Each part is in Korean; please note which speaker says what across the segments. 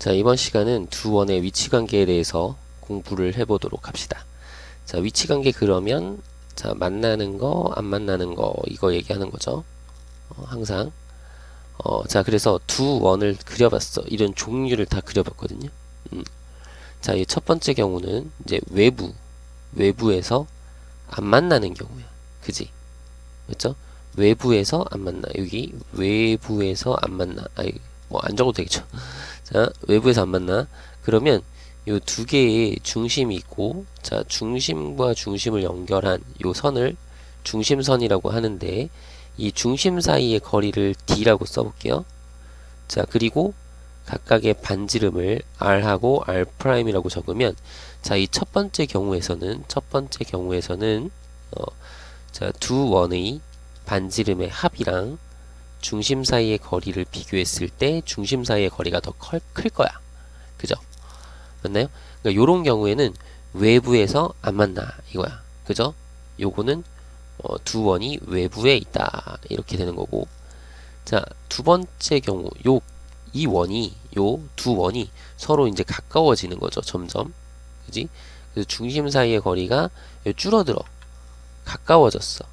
Speaker 1: 자, 이번 시간은 두 원의 위치관계에 대해서 공부를 해보도록 합시다. 자, 위치관계 그러면 자, 만나는 거, 안 만나는 거 이거 얘기하는 거죠. 항상. 자, 그래서 두 원을 그려봤어. 이런 종류를 다 그려봤거든요. 자, 이 첫 번째 경우는 이제 외부에서 안 만나는 경우야. 그지? 그렇죠? 외부에서 안 만나. 여기 외부에서 안 만나. 아이, 뭐 안 적어도 되겠죠. 자, 외부에서 안 만나. 그러면 요 두 개의 중심이 있고, 자, 중심과 중심을 연결한 요 선을 중심선이라고 하는데, 이 중심 사이의 거리를 D라고 써볼게요. 자, 그리고 각각의 반지름을 R하고 R'이라고 적으면, 자, 이 첫 번째 경우에서는, 자, 두 원의 반지름의 합이랑 중심 사이의 거리를 비교했을 때 중심 사이의 거리가 더 클 거야. 그죠? 맞나요? 그러니까 요런 경우에는 외부에서 안 만나 이거야. 그죠? 요거는 두 원이 외부에 있다. 이렇게 되는 거고. 자, 두 번째 경우 요 두 원이 서로 이제 가까워지는 거죠. 점점. 그지? 그래서 중심 사이의 거리가 줄어들어. 가까워졌어.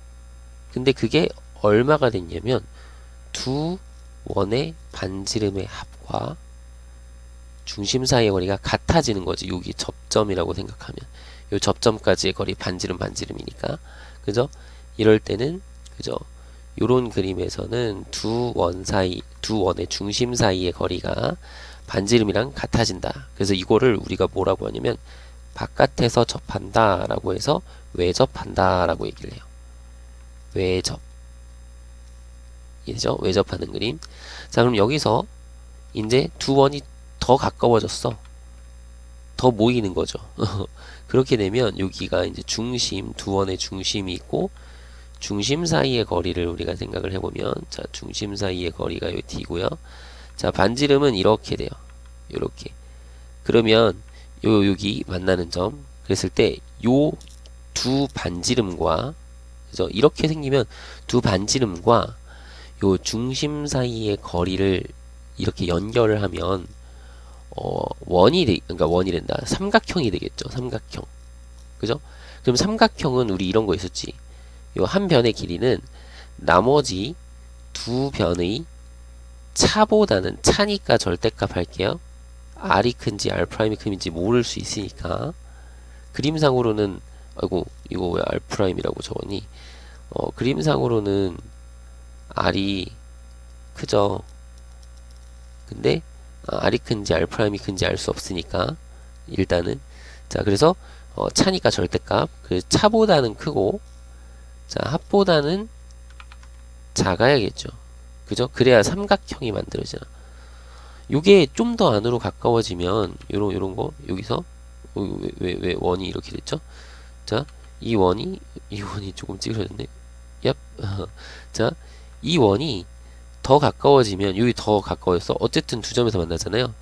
Speaker 1: 근데 그게 얼마가 됐냐면 두 원의 반지름의 합과 중심 사이의 거리가 같아지는 거지. 여기 접점이라고 생각하면 요 접점까지의 거리 반지름이니까. 그죠? 이럴 때는 그죠? 요런 그림에서는 두 원의 중심 사이의 거리가 반지름이랑 같아진다. 그래서 이거를 우리가 뭐라고 하냐면 바깥에서 접한다 라고 해서 외접한다 라고 얘기를 해요. 외접. 이죠? 외접하는 그림. 자, 그럼 여기서 이제 두 원이 더 가까워졌어. 더 모이는 거죠. 그렇게 되면 여기가 이제 두 원의 중심이 있고 중심 사이의 거리를 우리가 생각을 해보면 자, 중심 사이의 거리가 요 D고요. 자, 반지름은 이렇게 돼요. 요렇게. 그러면 여기 만나는 점. 그랬을 때 요 두 반지름과 그죠? 이렇게 생기면 두 반지름과 요 중심 사이의 거리를 이렇게 연결을 하면 그러니까 원이 된다. 삼각형이 되겠죠. 삼각형. 그죠? 그럼 삼각형은 우리 이런 거 있었지. 요 한 변의 길이는 나머지 두 변의 차니까 절대값 할게요. R이 큰지 R'이 큰지 모를 수 있으니까. 그림상으로는 아이고 이거 왜 R'이라고 적었니? 그림상으로는 R이 크죠. 근데 R이 큰지 R'이 큰지 알 수 없으니까 일단은 자, 그래서 차니까 절대값. 그래서 차보다는 크고 자, 합보다는 작아야겠죠. 그죠? 그래야 삼각형이 만들어지나. 요게 좀 더 안으로 가까워지면 요런 거 여기서 왜 원이 이렇게 됐죠? 자, 이 원이 조금 찌그러졌네. 얍. 자, 이 원이 더 가까워지면 여기 더 가까워졌어. 어쨌든 두 점에서 만나잖아요.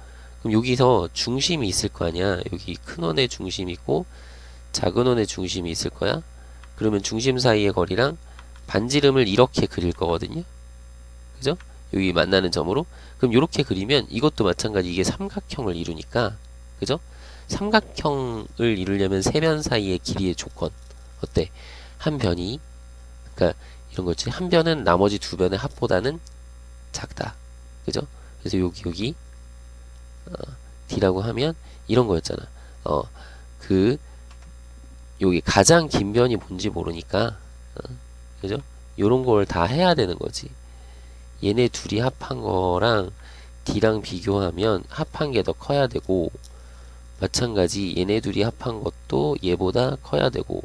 Speaker 1: 그럼 여기서 중심이 있을 거 아니야. 여기 큰 원의 중심이 있고 작은 원의 중심이 있을 거야. 그러면 중심 사이의 거리랑 반지름을 이렇게 그릴 거거든요. 그죠? 여기 만나는 점으로. 그럼 이렇게 그리면 이것도 마찬가지 이게 삼각형을 이루니까 그죠? 삼각형을 이루려면 세 변 사이의 길이의 조건. 어때? 한 변이 그러니까 이런 거지. 한 변은 나머지 두 변의 합보다는 작다. 그죠? 그래서 여기 D라고 하면 이런 거였잖아. 여기 가장 긴 변이 뭔지 모르니까 그죠? 요런 걸 다 해야 되는 거지. 얘네 둘이 합한 거랑 D랑 비교하면 합한 게 더 커야 되고 마찬가지 얘네 둘이 합한 것도 얘보다 커야 되고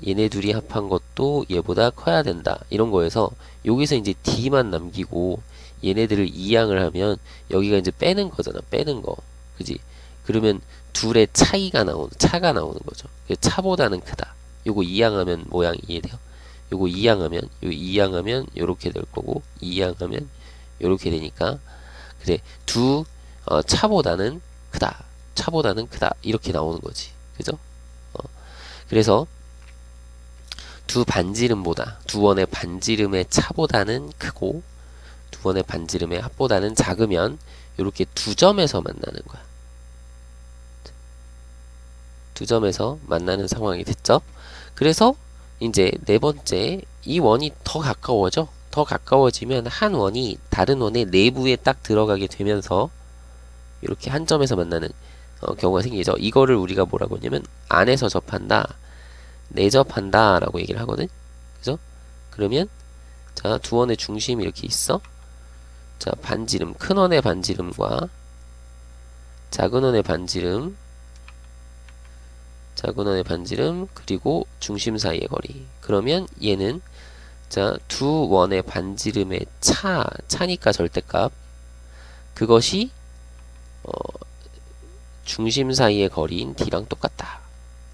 Speaker 1: 얘네 둘이 합한 것도 얘보다 커야 된다. 이런 거에서 여기서 이제 D만 남기고 얘네들을 이항을 하면 여기가 이제 빼는 거잖아. 빼는 거. 그지? 그러면 둘의 차가 나오는 거죠. 차보다는 크다. 요거 이항하면 모양 이해돼요? 요거 이항하면 요렇게 될 거고 이항하면 요렇게 되니까 그래 차보다는 크다. 이렇게 나오는 거지. 그죠? 그래서 두 원의 반지름의 차보다는 크고 두 원의 반지름의 합보다는 작으면 이렇게 두 점에서 만나는 거야. 두 점에서 만나는 상황이 됐죠. 그래서 이제 네 번째, 이 원이 더 가까워져. 더 가까워지면 한 원이 다른 원의 내부에 딱 들어가게 되면서 이렇게 한 점에서 만나는 경우가 생기죠. 이거를 우리가 뭐라고 하냐면 안에서 접한다, 내접한다 라고 얘기를 하거든. 그죠? 그러면 자, 두 원의 중심이 이렇게 있어. 자, 반지름, 큰 원의 반지름과 작은 원의 반지름, 작은 원의 반지름, 그리고 중심 사이의 거리. 그러면 얘는 자, 두 원의 반지름의 차니까 절대값. 그것이 중심 사이의 거리인 d랑 똑같다.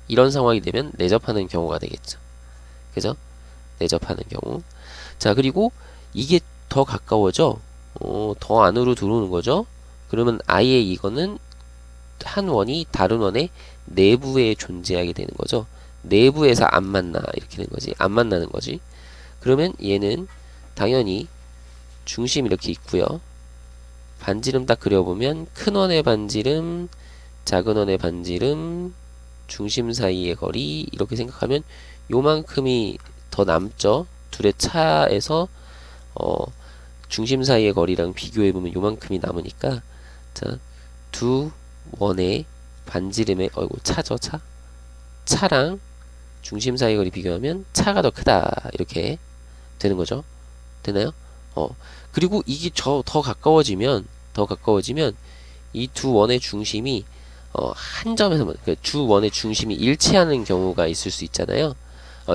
Speaker 1: 이런 상황이 되면 내접하는 경우가 되겠죠. 그죠? 내접하는 경우. 자, 그리고 이게 더 가까워져. 더 안으로 들어오는 거죠. 그러면 아예 이거는 한 원이 다른 원의 내부에 존재하게 되는 거죠. 내부에서 안 만나 이렇게 되는 거지. 안 만나는 거지. 그러면 얘는 당연히 중심 이렇게 있고요. 반지름 딱 그려보면 큰 원의 반지름, 작은 원의 반지름, 중심 사이의 거리 이렇게 생각하면 요만큼이 더 남죠. 둘의 차에서 중심 사이의 거리랑 비교해보면 요만큼이 남으니까 자, 두 원의 반지름의 차죠. 차랑 중심 사이의 거리 비교하면 차가 더 크다 이렇게 되는 거죠. 되나요? 그리고 이게 더 가까워지면 이 두 원의 중심이 한 점에서만, 그러니까 두 원의 중심이 일치하는 경우가 있을 수 있잖아요.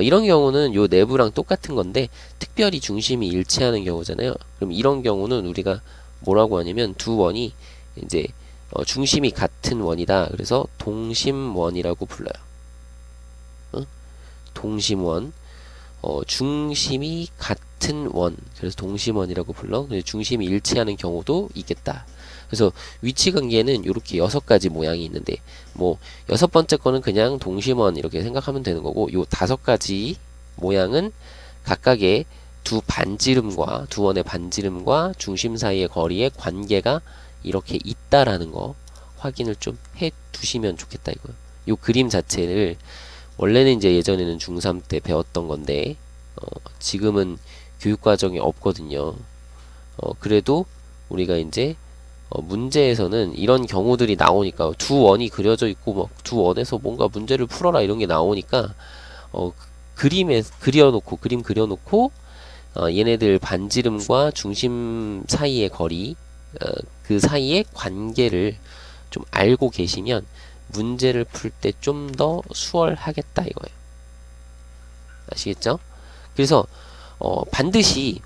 Speaker 1: 이런 경우는 요 내부랑 똑같은 건데 특별히 중심이 일치하는 경우잖아요. 그럼 이런 경우는 우리가 뭐라고 하냐면 두 원이 이제 중심이 같은 원이다. 그래서 동심원이라고 불러요. 동심원. 중심이 같은 원. 그래서 동심원이라고 불러. 중심이 일치하는 경우도 있겠다. 그래서 위치 관계는 이렇게 6가지 모양이 있는데 뭐 6번째 거는 그냥 동심원 이렇게 생각하면 되는 거고 요 5가지 모양은 각각의 두 원의 반지름과 중심 사이의 거리의 관계가 이렇게 있다라는 거 확인을 좀 해 두시면 좋겠다 이거요. 요 그림 자체를 원래는 이제 예전에는 중3 때 배웠던 건데 지금은 교육과정이 없거든요. 그래도 우리가 이제 문제에서는 이런 경우들이 나오니까 두 원이 그려져 있고 막 두 원에서 뭔가 문제를 풀어라 이런 게 나오니까 그림 그려놓고 얘네들 반지름과 중심 사이의 거리 그 사이의 관계를 좀 알고 계시면 문제를 풀 때 좀 더 수월하겠다 이거예요. 아시겠죠? 그래서 반드시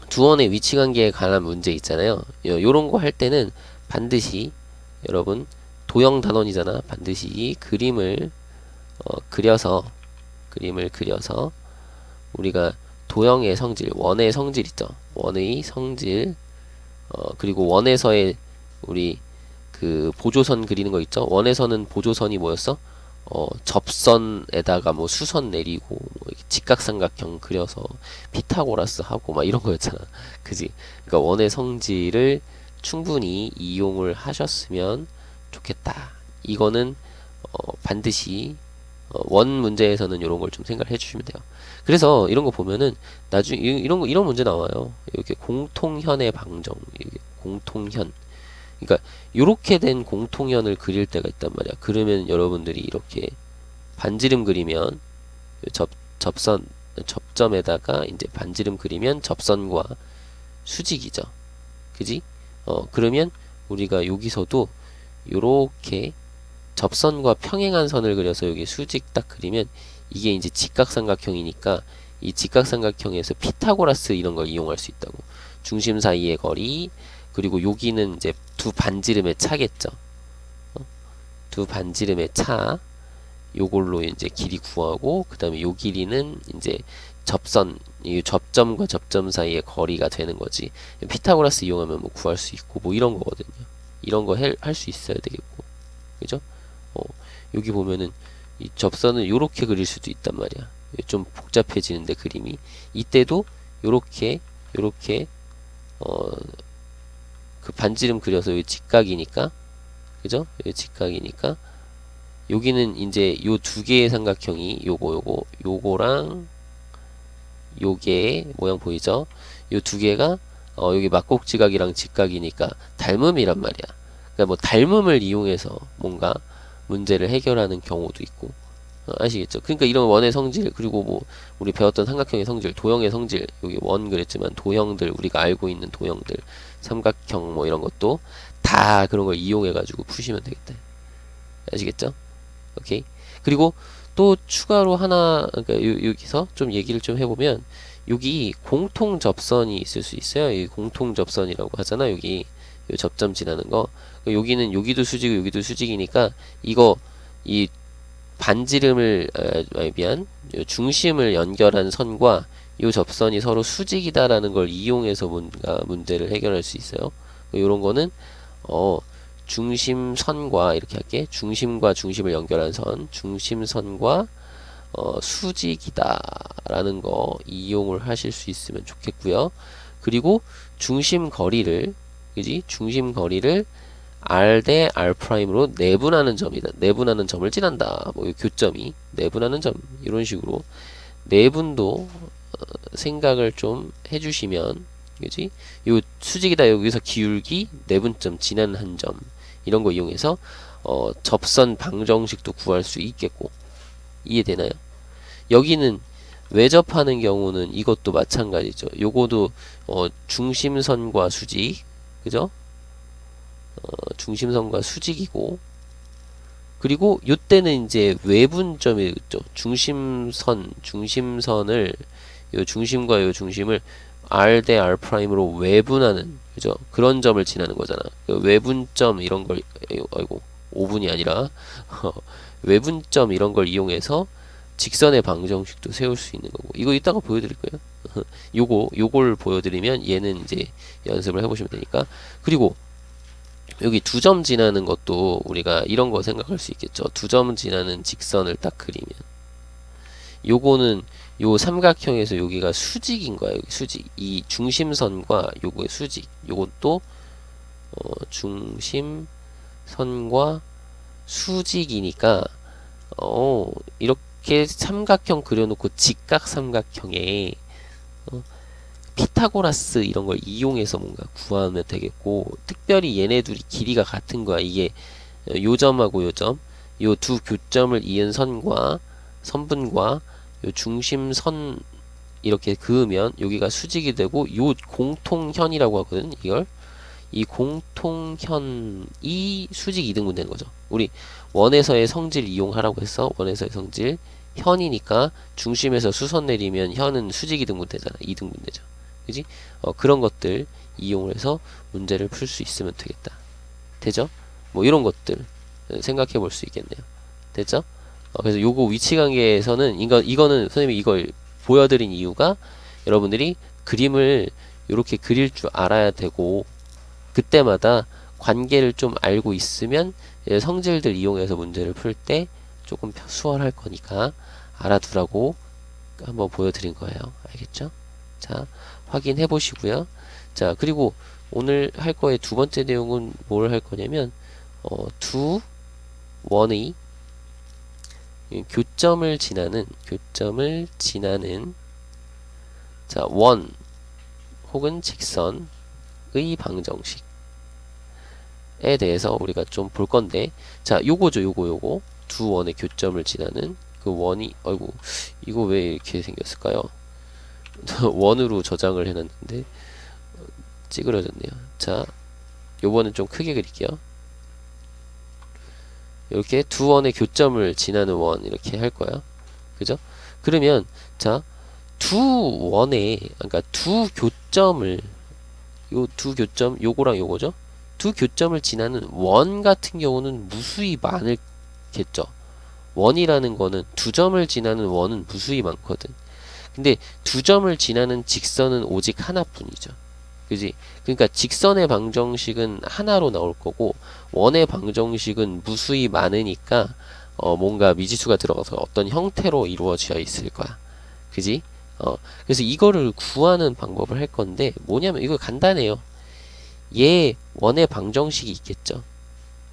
Speaker 1: 두 원의 위치 관계에 관한 문제 있잖아요. 요런 거 할 때는 반드시 여러분 도형 단원이잖아. 반드시 그림을 그려서 우리가 도형의 성질, 원의 성질 있죠. 원의 성질 그리고 원에서의 우리 그 보조선 그리는 거 있죠. 원에서는 보조선이 뭐였어? 접선에다가 뭐 수선 내리고 뭐 직각삼각형 그려서 피타고라스 하고 막 이런 거였잖아. 그지? 그러니까 원의 성질을 충분히 이용을 하셨으면 좋겠다. 이거는 반드시 원 문제에서는 이런 걸 좀 생각을 해주시면 돼요. 그래서 이런 거 보면은 나중에 이런 문제 나와요. 이렇게 공통현의 방정, 이렇게 공통현. 그러니까 이렇게 된 공통현을 그릴 때가 있단 말이야. 그러면 여러분들이 이렇게 반지름 그리면 접점에다가 이제 반지름 그리면 접선과 수직이죠. 그지? 그러면 우리가 여기서도 요렇게 접선과 평행한 선을 그려서 여기 수직 딱 그리면 이게 이제 직각삼각형이니까 이 직각삼각형에서 피타고라스 이런 걸 이용할 수 있다고. 중심 사이의 거리, 그리고 여기는 이제 두 반지름의 차겠죠. 두 반지름의 차, 요걸로 이제 길이 구하고, 그 다음에 요 길이는 이제 이 접점과 접점 사이의 거리가 되는 거지. 피타고라스 이용하면 뭐 구할 수 있고, 뭐 이런 거거든요. 이런 거 할 수 있어야 되겠고. 그죠? 여기 보면은 이 접선을 요렇게 그릴 수도 있단 말이야. 좀 복잡해지는데 그림이. 이때도 요렇게 그 반지름 그려서 여기 직각이니까, 그죠? 여기 직각이니까 여기는 이제 요 두 개의 삼각형이 요거랑 요게 모양 보이죠? 요 두 개가 여기 막곡지각이랑 직각이니까 닮음이란 말이야. 그러니까 뭐 닮음을 이용해서 뭔가 문제를 해결하는 경우도 있고, 아시겠죠? 그러니까 이런 원의 성질, 그리고 뭐 우리 배웠던 삼각형의 성질, 도형의 성질, 여기 원 그랬지만 도형들, 우리가 알고 있는 도형들, 삼각형 뭐 이런 것도 다 그런 걸 이용해 가지고 푸시면 되겠다. 아시겠죠? 오케이. 그리고 또 추가로 하나, 그러니까 여기서 좀 얘기를 좀 해보면, 여기 공통 접선이 있을 수 있어요. 이 공통 접선이라고 하잖아. 여기 요 접점 지나는 거. 여기는 여기도 수직이고 여기도 수직이니까 이거 이 반지름을 미안, 요 중심을 연결한 선과 요 접선이 서로 수직이다라는 걸 이용해서 뭔가 문제를 해결할 수 있어요. 요런 거는 중심선과 이렇게 할게. 중심과 중심을 연결한 선, 중심선과 수직이다 라는 거 이용을 하실 수 있으면 좋겠고요. 그리고 중심 거리를, 그지? 중심 거리를 R 대 R'으로 내분하는 점이다. 내분하는 점을 지난다. 뭐 교점이 내분하는 점, 이런 식으로 내분도 생각을 좀 해주시면, 그지? 요 수직이다 여기서 기울기, 내분점, 지나는 한 점, 이런 거 이용해서 접선 방정식도 구할 수 있겠고. 이해되나요? 여기는 외접하는 경우는 이것도 마찬가지죠. 요거도 중심선과 수직, 그죠? 중심선과 수직이고, 그리고 요때는 이제 외분점이 있죠. 중심선을 요 중심과 요 중심을 R 대 R'으로 외분하는, 그죠? 그런 점을 지나는 거잖아. 그 외분점 이런 걸, 아이고 5분이 아니라 외분점 이런 걸 이용해서 직선의 방정식도 세울 수 있는 거고, 이거 이따가 보여드릴 거예요. 요걸 보여드리면 얘는 이제 연습을 해보시면 되니까. 그리고 여기 두 점 지나는 것도 우리가 이런 거 생각할 수 있겠죠. 두 점 지나는 직선을 딱 그리면 요거는 요 삼각형에서 여기가 수직인 거야. 여기 수직, 이 중심선과 요거의 수직, 요것도 중심선과 수직이니까 이렇게 삼각형 그려놓고 직각 삼각형에 피타고라스 이런 걸 이용해서 뭔가 구하면 되겠고, 특별히 얘네 둘이 길이가 같은 거야. 이게 요 점하고 요 점, 요 두 교점을 이은 선과 선분과 요 중심선 이렇게 그으면 여기가 수직이 되고, 요 공통현이라고 하거든. 이걸 이 공통현이 수직 이등분 되는 거죠. 우리 원에서의 성질 이용하라고 했어. 원에서의 성질 현이니까 중심에서 수선 내리면 현은 수직 이등분 되잖아. 이등분 되죠. 그지? 그런 것들 이용을 해서 문제를 풀 수 있으면 되겠다. 되죠? 뭐 이런 것들 생각해 볼 수 있겠네요. 됐죠? 그래서 요거 위치 관계에서는 이거는 선생님이 이걸 보여드린 이유가 여러분들이 그림을 이렇게 그릴 줄 알아야 되고, 그때마다 관계를 좀 알고 있으면 성질들 이용해서 문제를 풀 때 조금 수월할 거니까 알아두라고 한번 보여드린 거예요. 알겠죠? 자, 확인해 보시고요. 자, 그리고 오늘 할 거의 두 번째 내용은 뭘 할 거냐면 두 원의 교점을 지나는 자, 원 혹은 직선의 방정식에 대해서 우리가 좀 볼 건데, 자, 요거죠. 요거 두 원의 교점을 지나는 그 원이, 아이고 이거 왜 이렇게 생겼을까요? 원으로 저장을 해놨는데 찌그러졌네요. 자, 요번엔 좀 크게 그릴게요. 이렇게 두 원의 교점을 지나는 원 이렇게 할 거야. 그죠? 그러면 자, 두 원의, 그러니까 두 교점을, 요 두 교점, 요거랑 요거죠? 두 교점을 지나는 원 같은 경우는 무수히 많겠죠. 원이라는 거는 두 점을 지나는 원은 무수히 많거든. 근데 두 점을 지나는 직선은 오직 하나뿐이죠. 그지? 그러니까 직선의 방정식은 하나로 나올 거고, 원의 방정식은 무수히 많으니까 뭔가 미지수가 들어가서 어떤 형태로 이루어져 있을 거야. 그지? 그래서 이거를 구하는 방법을 할 건데, 뭐냐면 이거 간단해요. 얘 원의 방정식이 있겠죠.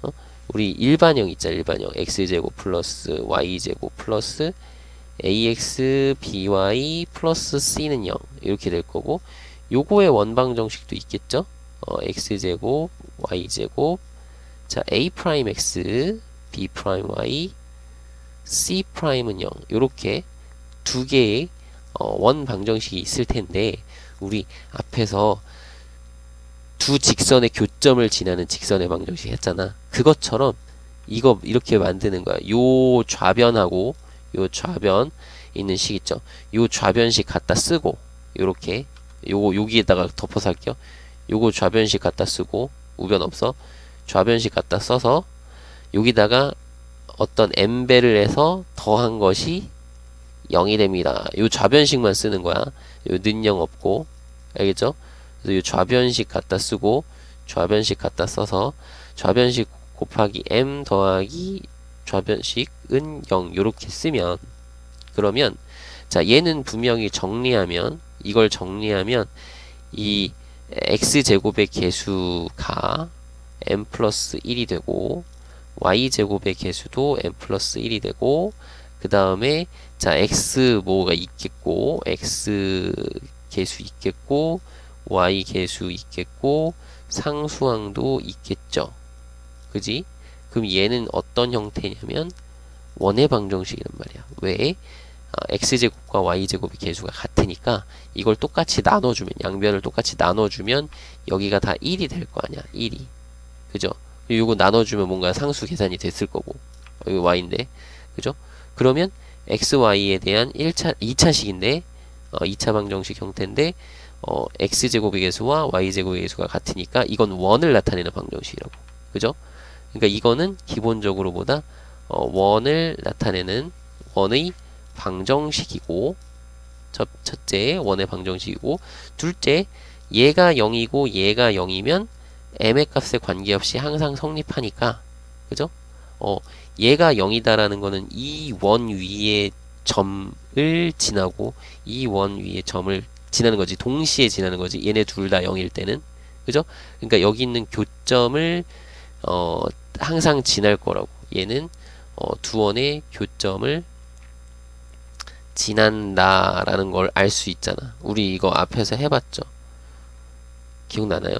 Speaker 1: 어? 우리 일반형 있잖아. 일반형 x제곱 플러스 y제곱 플러스 ax by 플러스 c는 0 이렇게 될 거고, 요거의 원방정식도 있겠죠. x제곱 y제곱 자 a 프라임 x b 프라임 y c 프라임은 0 요렇게 두 개의 원방정식이 있을 텐데, 우리 앞에서 두 직선의 교점을 지나는 직선의 방정식 했잖아. 그것처럼 이거 이렇게 만드는 거야. 요 좌변하고 요 좌변 있는 식 있죠. 요 좌변식 갖다 쓰고 요렇게 요거 여기에다가 덮어서 할게요. 요거 좌변식 갖다 쓰고 우변 없어. 좌변식 갖다 써서 여기다가 어떤 n배를 해서 더한 것이 0이 됩니다. 요 좌변식만 쓰는 거야. 요 는영 없고. 알겠죠? 그래서 요 좌변식 갖다 쓰고 좌변식 갖다 써서 좌변식 곱하기 m 더하기 좌변식은 0 요렇게 쓰면, 그러면 자 얘는 분명히 정리하면, 이걸 정리하면 이 x제곱의 개수가 m 플러스 1이 되고 y제곱의 개수도 m 플러스 1이 되고, 그 다음에 자 x 뭐가 있겠고 x 개수 있겠고 y 개수 있겠고 상수항도 있겠죠. 그지? 그럼 얘는 어떤 형태냐면 원의 방정식이란 말이야. 왜? x제곱과 y제곱의 개수가 같으니까 이걸 똑같이 나눠주면, 양변을 똑같이 나눠주면 여기가 다 1이 될 거 아니야. 1이. 그죠? 이거 나눠주면 뭔가 상수 계산이 됐을 거고, 여기 y인데. 그죠? 그러면 xy에 대한 2차식인데 2차 방정식 형태인데 x제곱의 개수와 y제곱의 개수가 같으니까 이건 원을 나타내는 방정식이라고. 그죠? 그러니까 이거는 기본적으로 보다 원을 나타내는 원의 방정식이고, 첫째 원의 방정식이고, 둘째 얘가 0이고 얘가 0이면 m의 값에 관계없이 항상 성립하니까. 그죠? 얘가 0이다라는 거는 이 원 위에 점을 지나고 이 원 위에 점을 지나는 거지. 동시에 지나는 거지. 얘네 둘 다 0일 때는. 그죠? 그러니까 여기 있는 교점을 항상 지날 거라고. 얘는 두 원의 교점을 지난다라는 걸 알 수 있잖아. 우리 이거 앞에서 해봤죠. 기억나나요?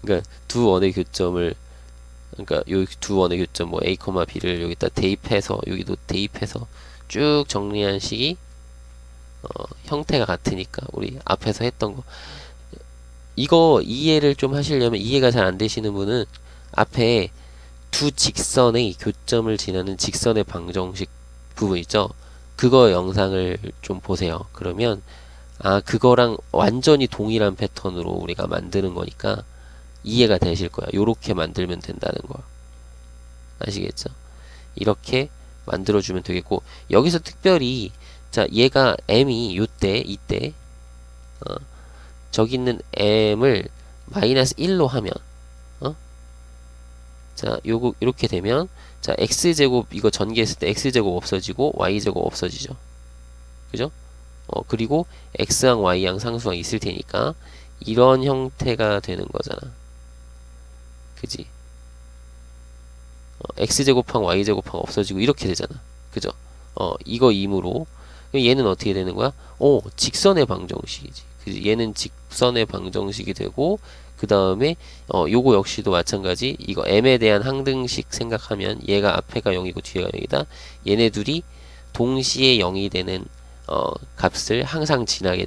Speaker 1: 그러니까 두 원의 교점을, 그러니까 요 두 원의 교점 뭐 a, b를 여기다 대입해서 여기도 대입해서 쭉 정리한 식이 형태가 같으니까 우리 앞에서 했던 거, 이거 이해를 좀 하시려면, 이해가 잘 안 되시는 분은 앞에 두 직선의 교점을 지나는 직선의 방정식 부분 있죠. 그거 영상을 좀 보세요. 그러면 그거랑 완전히 동일한 패턴으로 우리가 만드는 거니까 이해가 되실 거야. 요렇게 만들면 된다는 거 아시겠죠? 이렇게 만들어주면 되겠고, 여기서 특별히 자 얘가 m이 이때 저기 있는 m을 마이너스 1로 하면 자 요거 이렇게 되면 자 x제곱 이거 전개했을 때 x제곱 없어지고 y제곱 없어지죠. 그죠? 그리고 x항 y항 상수항 있을 테니까 이런 형태가 되는 거잖아. 그지? x제곱항 y제곱항 없어지고 이렇게 되잖아. 그죠? 이거 임으로 얘는 어떻게 되는 거야? 직선의 방정식이지. 그지? 얘는 직선의 방정식이 되고, 그 다음에 요거 역시도 마찬가지. 이거 m에 대한 항등식 생각하면 얘가 앞에가 0이고 뒤에가 0이다. 얘네 둘이 동시에 0이 되는 값을 항상 지나게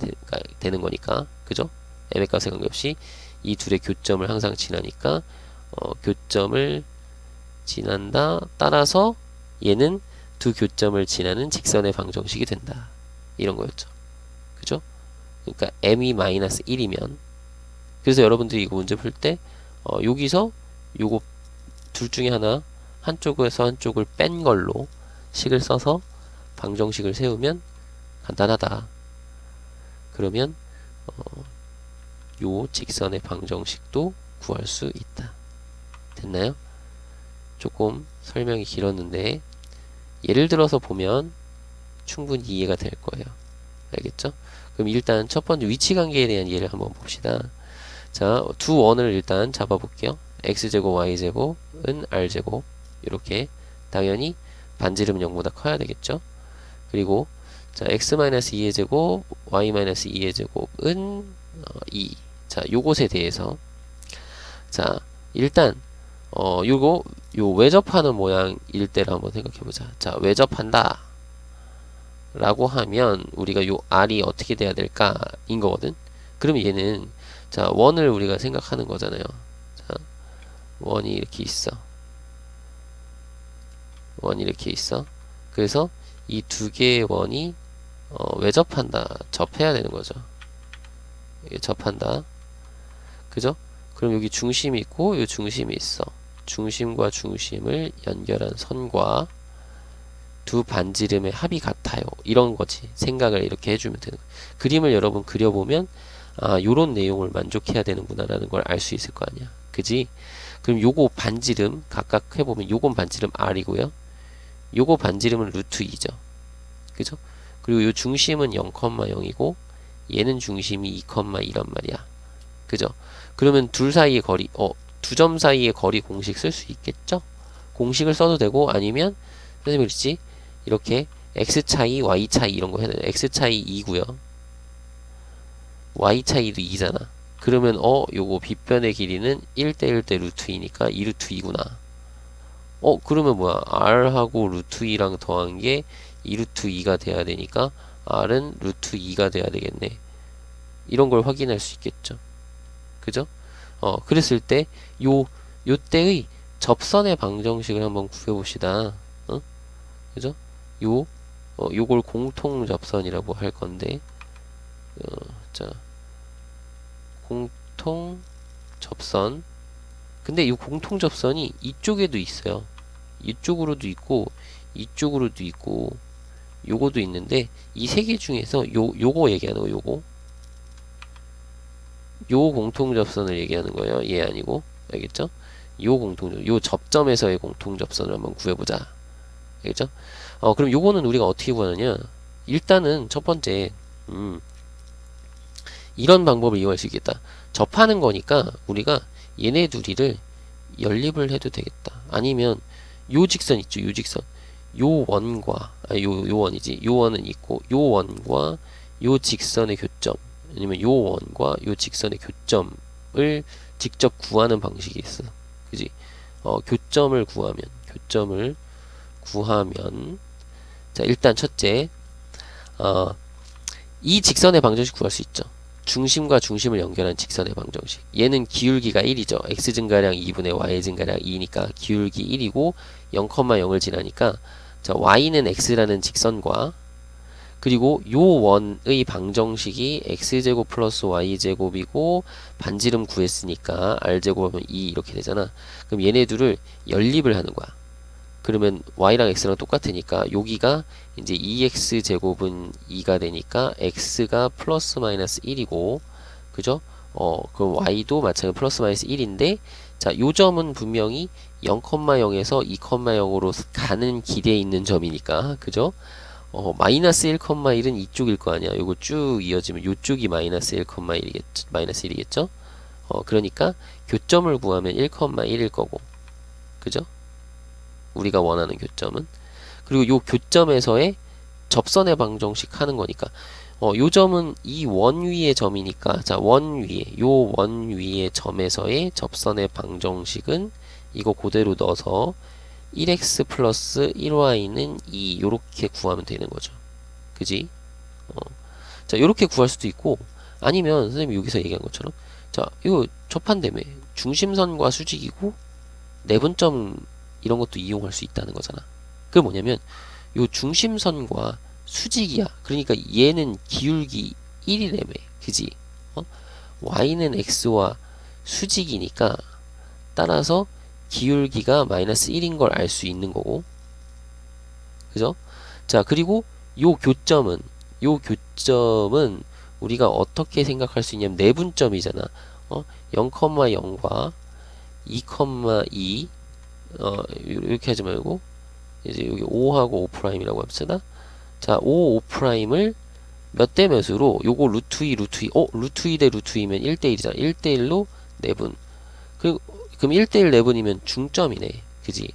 Speaker 1: 되는 거니까. 그죠? m의 값에 관계없이 이 둘의 교점을 항상 지나니까 교점을 지난다. 따라서 얘는 두 교점을 지나는 직선의 방정식이 된다. 이런 거였죠. 그죠? 그러니까 m이 마이너스 1이면, 그래서 여러분들이 이거 문제 풀 때 여기서 요거 둘 중에 한쪽에서 한쪽을 뺀 걸로 식을 써서 방정식을 세우면 간단하다. 그러면 요 직선의 방정식도 구할 수 있다. 됐나요? 조금 설명이 길었는데 예를 들어서 보면 충분히 이해가 될 거예요. 알겠죠? 그럼 일단 첫 번째 위치관계에 대한 예를 한번 봅시다. 자, 두 원을 일단 잡아볼게요. x제곱 y제곱은 r제곱. 이렇게 당연히 반지름 0보다 커야 되겠죠. 그리고 자, x-2의 제곱 y-2의 제곱은 2. 자, 요것에 대해서 자, 일단 요거 요 외접하는 모양일 때를 한번 생각해 보자. 자, 외접한다 라고 하면 우리가 요 r이 어떻게 돼야 될까 인 거거든. 그럼 얘는 자, 원을 우리가 생각하는 거잖아요. 자, 원이 이렇게 있어. 원이 이렇게 있어. 그래서 이 두 개의 원이 외접한다. 접해야 되는 거죠. 이게 접한다. 그죠? 그럼 여기 중심이 있고 요 중심이 있어. 중심과 중심을 연결한 선과 두 반지름의 합이 같아요. 이런 거지. 생각을 이렇게 해주면 되는 거야. 그림을 여러분 그려보면 아, 요런 내용을 만족해야 되는구나 라는 걸 알 수 있을 거 아니야. 그지? 그럼 요거 반지름 각각 해보면 요건 반지름 R이고요. 요거 반지름은 루트 2죠. 그죠? 그리고 요 중심은 0,0이고 얘는 중심이 2,2란 말이야. 그죠? 그러면 둘 사이의 거리, 두 점 사이의 거리 공식 쓸 수 있겠죠? 공식을 써도 되고 아니면 선생님이 그랬지? 이렇게 x 차이, y 차이 이런 거 해야 돼. x 차이 2고요. y 차이도 2잖아. 그러면 요거 빗변의 길이는 1대1대 루트 2니까 2루트 2구나. 그러면 뭐야? r하고 루트 2랑 더한 게 2루트 2가 돼야 되니까 r은 루트 2가 돼야 되겠네. 이런 걸 확인할 수 있겠죠. 그죠? 그랬을 때 요때의 접선의 방정식을 한번 구해봅시다. 그죠? 요걸 공통 접선이라고 할 건데, 자, 공통 접선. 근데 이 공통 접선이 이쪽에도 있어요. 이쪽으로도 있고, 이쪽으로도 있고, 요거도 있는데, 이 세 개 중에서 요거 얘기하는 거, 요거. 요 공통 접선을 얘기하는 거예요. 얘 아니고. 알겠죠? 요 접점에서의 공통 접선을 한번 구해보자. 알겠죠? 그럼 요거는 우리가 어떻게 구하느냐? 일단은 첫 번째, 이런 방법을 이용할 수 있겠다. 접하는 거니까 우리가 얘네 둘이를 연립을 해도 되겠다. 아니면 요 직선 있죠? 요 직선. 요 원과 요 원이지. 요 원은 있고 요 원과 요 직선의 교점 아니면 요 원과 요 직선의 교점을 직접 구하는 방식이 있어. 그지? 교점을 구하면 자, 일단 첫째 이 직선의 방정식 구할 수 있죠. 중심과 중심을 연결한 직선의 방정식. 얘는 기울기가 1이죠. x 증가량 2분의 y 증가량 2니까 기울기 1이고 0,0을 지나니까 자, y는 x라는 직선과 그리고 요 원의 방정식이 x제곱 플러스 y제곱이고 반지름 구했으니까 r제곱하면 2 이렇게 되잖아. 그럼 얘네 둘을 연립을 하는 거야. 그러면 y랑 x랑 똑같으니까 여기가 이제 2x제곱은 2가 되니까 x가 플러스 마이너스 1이고 그죠? 그럼 y도 마찬가지로 플러스 마이너스 1인데 자, 요 점은 분명히 0,0에서 2,0으로 가는 길에 있는 점이니까 그죠? 마이너스 1,1은 이쪽일 거 아니야. 요거 쭉 이어지면 요쪽이 마이너스 1,1이겠죠? 마이너스 1이겠죠? 그러니까 교점을 구하면 1,1일 거고 그죠? 우리가 원하는 교점은 그리고 요 교점에서의 접선의 방정식 하는 거니까 요 점은 이 원 위의 점이니까 자, 원 위에 요 원 위의 점에서의 접선의 방정식은 이거 그대로 넣어서 1x 플러스 1y는 2 요렇게 구하면 되는 거죠. 그지? 자, 요렇게 구할 수도 있고 아니면 선생님이 여기서 얘기한 것처럼 자, 이거 접한다며 중심선과 수직이고 내분점 이런 것도 이용할 수 있다는 거잖아. 그게 뭐냐면 요 중심선과 수직이야. 그러니까 얘는 기울기 1이라며. 그지? y는 x와 수직이니까 따라서 기울기가 마이너스 1인 걸 알 수 있는 거고. 그죠? 자, 그리고 요 교점은 우리가 어떻게 생각할 수 있냐면 내분점이잖아. 0,0과 2,2 이렇게 하지 말고 이제 여기 5하고 5'이라고 합시다. 자, 5, 5'을 몇 대 몇으로 요거 루트 2 루트 2 루트 2 대 루트 2면 1대1이잖아. 1대1로 내분. 그럼 1대1 내분이면 중점이네. 그지?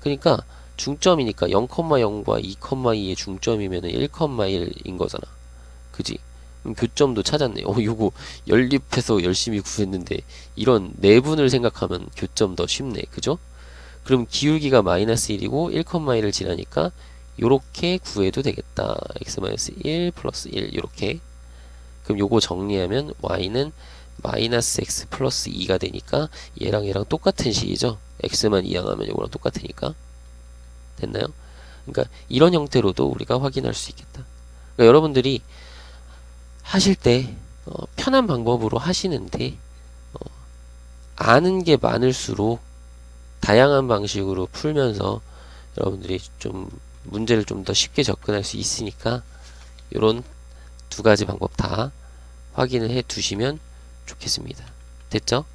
Speaker 1: 그러니까 중점이니까 0,0과 2,2의 중점이면 1,1인 거잖아. 그지? 그럼 교점도 찾았네. 요거 연립해서 열심히 구했는데 이런 내분을 생각하면 교점 더 쉽네. 그죠? 그럼 기울기가 마이너스 1이고 1,1을 지나니까 요렇게 구해도 되겠다. x-1 플러스 1 요렇게. 그럼 요거 정리하면 y는 마이너스 x 플러스 2가 되니까 얘랑 똑같은 식이죠. x만 이항하면 요거랑 똑같으니까. 됐나요? 그러니까 이런 형태로도 우리가 확인할 수 있겠다. 그러니까 여러분들이 하실 때 편한 방법으로 하시는데 아는 게 많을수록 다양한 방식으로 풀면서 여러분들이 좀 문제를 좀 더 쉽게 접근할 수 있으니까 이런 두 가지 방법 다 확인을 해 두시면 좋겠습니다. 됐죠?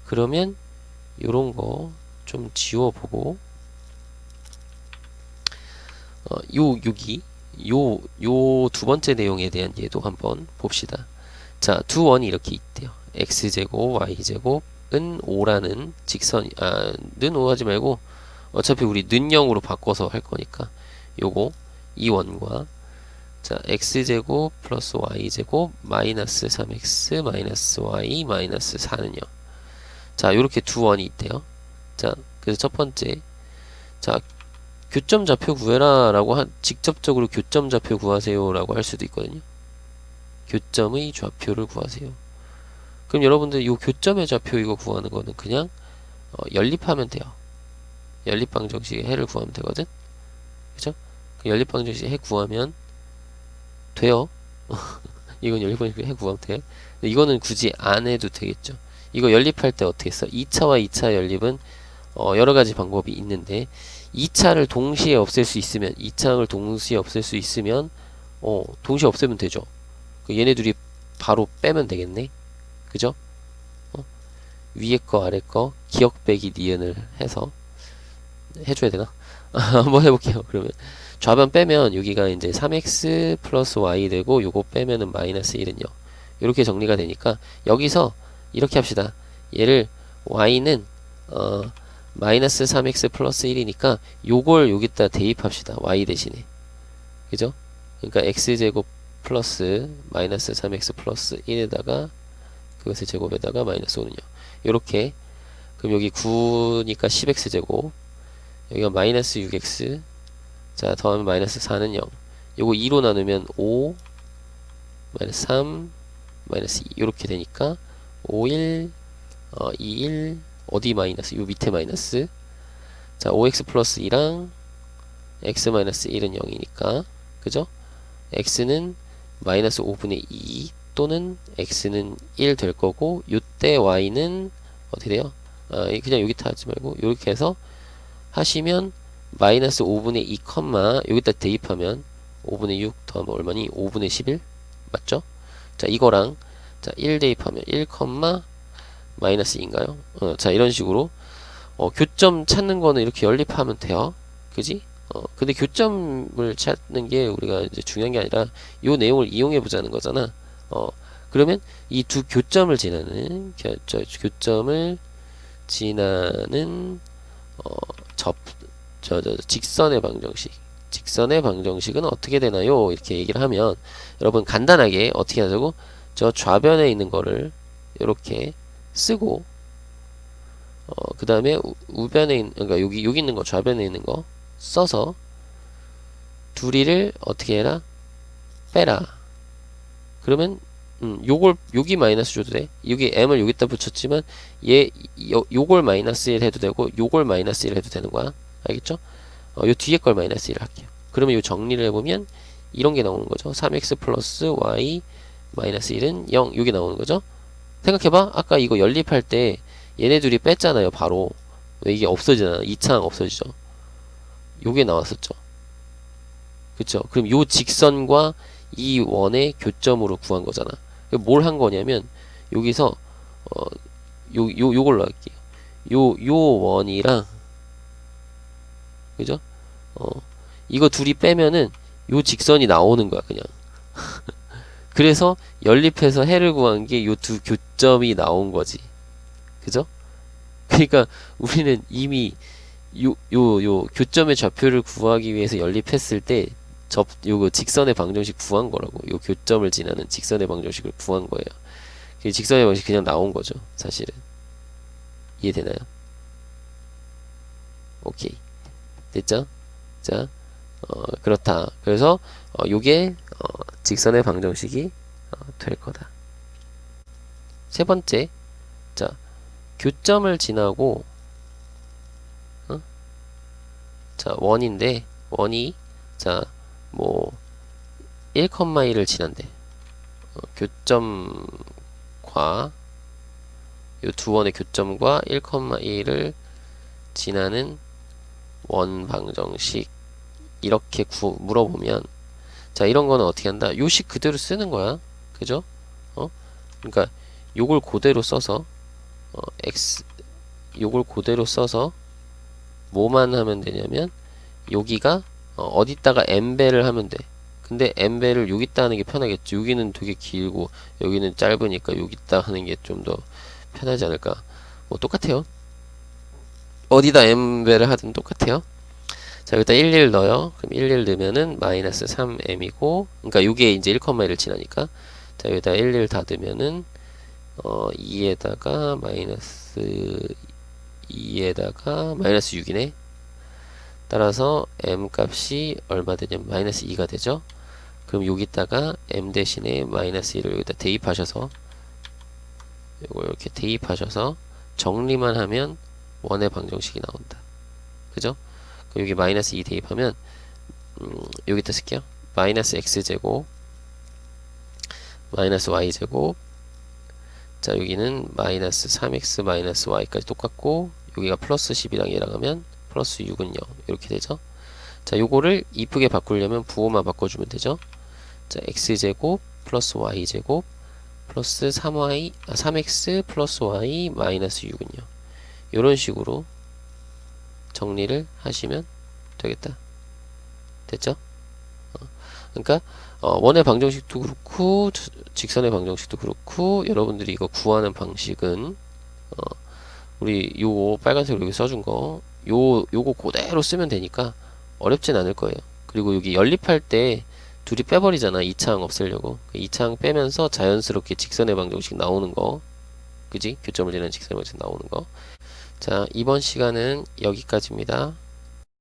Speaker 1: 그러면 요런 거 좀 지워보고 요 두 번째 내용에 대한 예도 한번 봅시다. 자, 두 원이 이렇게 있대요. x제곱 y제곱은 5라는 직선이 는 5 하지 말고 어차피 우리 는 0으로 바꿔서 할 거니까 요거 이 원과 자 x제곱 플러스 y제곱 마이너스 3x 마이너스 y 마이너스 4는요. 자 요렇게 두 원이 있대요. 자 그래서 첫 번째 자 교점 좌표 구해라 라고 직접적으로 교점 좌표 구하세요 라고 할 수도 있거든요. 교점의 좌표를 구하세요. 그럼 여러분들 이 교점의 좌표 이거 구하는 거는 그냥 연립하면 돼요. 연립방정식의 해를 구하면 되거든. 그죠? 그 연립방정식의 해 구하면 돼요. 이건 연립방정식의 해 구하면 돼. 근데 이거는 굳이 안 해도 되겠죠. 이거 연립할 때 어떻게 했어? 2차와 2차 연립은 여러 가지 방법이 있는데 2차를 동시에 없앨 수 있으면 2차를 동시에 없앨 수 있으면 동시에 없애면 되죠. 얘네 둘이 바로 빼면 되겠네. 그죠? 위에 거 아래 거 기억 빼기 니은을 해서 해줘야 되나? 한번 해볼게요. 그러면 좌변 빼면 여기가 이제 3x 플러스 y 되고 요거 빼면은 마이너스 1은요. 이렇게 정리가 되니까 여기서 이렇게 합시다. 얘를 y는 마이너스 3x 플러스 1이니까 요걸 여기다 대입합시다. y 대신에. 그죠? 그러니까 x제곱 플러스 마이너스 3x 플러스 1에다가 그것의 제곱에다가 마이너스 5는요. 요렇게 그럼 여기 9니까 10x 제곱 여기가 마이너스 6x 자 더하면 마이너스 4는 0 요거 2로 나누면 5 마이너스 3 마이너스 2 요렇게 되니까 5 1 2 1 어디 마이너스 요 밑에 마이너스 자 5x 플러스 2랑 x 마이너스 1은 0이니까 그죠? x는 마이너스 5분의 2 또는 x는 1 될 거고 요때 y는 어떻게 돼요? 그냥 여기다 하지 말고 이렇게 해서 하시면 마이너스 5분의 2 컴마 여기다 대입하면 5분의 6 더하면 얼마니? 5분의 11 맞죠? 자 이거랑 자 1 대입하면 1 컴마 마이너스 2인가요? 자 이런 식으로 교점 찾는 거는 이렇게 연립하면 돼요. 그지? 근데 교점을 찾는 게 우리가 이제 중요한 게 아니라 요 내용을 이용해 보자는 거잖아. 그러면 이 두 교점을 지나는 교점을 지나는 직선의 방정식. 직선의 방정식은 어떻게 되나요? 이렇게 얘기를 하면 여러분 간단하게 어떻게 하자고? 저 좌변에 있는 거를 이렇게 쓰고 그 다음에 우변에 있는 그러니까 여기 있는 거 좌변에 있는 거 써서 둘이를 어떻게 해라? 빼라. 그러면 요걸 여기 마이너스 줘도 돼. 여기 m을 여기다 붙였지만 요걸 마이너스 1 해도 되고 요걸 마이너스 1 해도 되는 거야. 알겠죠? 요 뒤에 걸 마이너스 1 할게요. 그러면 요 정리를 해보면 이런 게 나오는 거죠. 3x 플러스 y 마이너스 1은 0 요게 나오는 거죠. 생각해봐. 아까 이거 연립할 때 얘네 둘이 뺐잖아요. 바로. 왜 이게 없어지잖아. 2차항 없어지죠. 요게 나왔었죠. 그쵸? 그럼 요 직선과 이 원의 교점으로 구한 거잖아. 뭘 한 거냐면 여기서 요걸로 할게요. 요 원이랑 그죠? 이거 둘이 빼면은 요 직선이 나오는 거야. 그냥 그래서 연립해서 해를 구한 게 요 두 교점이 나온 거지. 그죠? 그러니까 우리는 이미 요 교점의 좌표를 구하기 위해서 연립했을 때 요거 직선의 방정식 구한 거라고. 요 교점을 지나는 직선의 방정식을 구한 거예요. 그 직선의 방정식 그냥 나온 거죠, 사실은. 이해되나요? 오케이. 됐죠? 자, 그렇다. 그래서 요게 직선의 방정식이 될 거다. 세 번째, 자, 교점을 지나고 자, 원인데 원이 자, 뭐 1,1을 지난대. 교점과 요 두 원의 교점과 1,1을 지나는 원 방정식 이렇게 물어보면 자, 이런 거는 어떻게 한다? 요식 그대로 쓰는 거야. 그죠? 그러니까 요걸 그대로 써서 x 요걸 그대로 써서 뭐만 하면 되냐면 여기가 어디다가 n배를 하면 돼. 근데 n배를 여기다 하는 게 편하겠지. 여기는 되게 길고 여기는 짧으니까 여기다 하는 게 좀 더 편하지 않을까. 뭐 똑같아요. 어디다 n배를 하든 똑같아요. 자, 여기다 11 넣어요. 그럼 11 넣으면은 마이너스 3m이고, 그러니까 요게 이제 1,1을 지나니까. 자, 여기다 11 닫으면은 2에다가 마이너스 2에다가 마이너스 6이네. 따라서 m 값이 얼마 되냐면 마이너스 2가 되죠. 그럼 여기다가 m 대신에 마이너스 1을 여기다 대입하셔서 이걸 이렇게 대입하셔서 정리만 하면 원의 방정식이 나온다. 그죠? 그럼 여기 마이너스 2 대입하면 여기다 쓸게요. 마이너스 x제곱 마이너스 y제곱. 자, 여기는 마이너스 3x 마이너스 y까지 똑같고 여기가 플러스 10이랑 얘랑 하면 플러스 6은 0 이렇게 되죠. 자, 요거를 이쁘게 바꾸려면 부호만 바꿔주면 되죠. 자, x제곱 플러스 y제곱 플러스 3x 플러스 y 마이너스 6은 0 요런 식으로 정리를 하시면 되겠다. 됐죠? 그러니까 원의 방정식도 그렇고 직선의 방정식도 그렇고 여러분들이 이거 구하는 방식은 우리 요거 빨간색으로 여기 써준 거 요거 그대로 쓰면 되니까 어렵진 않을 거예요. 그리고 여기 연립할 때 둘이 빼버리잖아. 2차항 없애려고. 2차항 빼면서 자연스럽게 직선의 방정식 나오는 거. 그지? 교점을 지나는 직선의 방정식 나오는 거. 자, 이번 시간은 여기까지입니다.